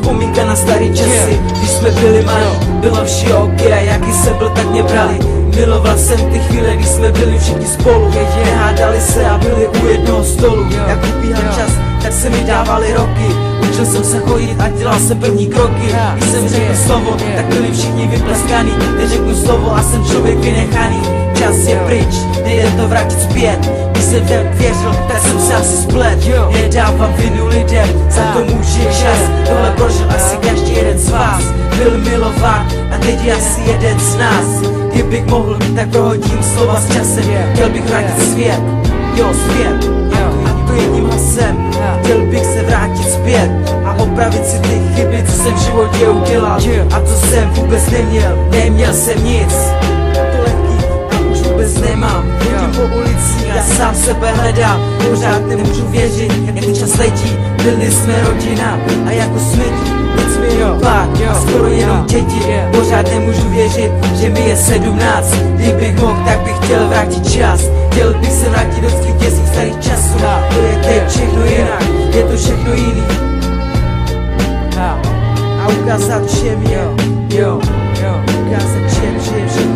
vzpomínka na starý časy, když jsme byli malí, bylo vše ok a jaký jsem byl, tak mě brali. Miloval jsem ty chvíle, když jsme byli všichni spolu, nehádali se a byli u jednoho stolu. Jak ubíhal čas, tak se mi dávaly roky, učil jsem se chodit a dělal jsem první kroky. Když jsem řekl slovo, tak byli všichni vyplaskaný, neřeknu slovo a jsem člověk vynechaný. Čas je pryč, nejde to vrátit zpět, když jsem věřil, tak jsem se asi splet. Nedávám vinu lidem, za to může čas, tohle prožil asi každý jeden z vás. Byl milován a teď je asi jeden z nás. Kdybych mohl, tak prohodím slova s časem, chtěl bych vrátit svět, jo svět, a to jedním hlasem. Chtěl bych se vrátit zpět a opravit si ty chyby, co jsem v životě udělal a co jsem vůbec neměl, neměl jsem nic. To lehký a už vůbec nemám, chodím po ulicích a sám sebe hledám. Pořád nemůžu věřit, jak ten čas letí, byli jsme rodina a jako smytí. Nic mi jenom pár a skoro jenom děti. Pořád nemůžu věřit, že mi je 17. Kdybych mohl, tak bych chtěl vrátit čas. Chtěl bych se vrátit do svých dětských starých časů. To je teď všechno jinak, je to všechno jiný. A ukázat všem, ukázat všem, že je všechno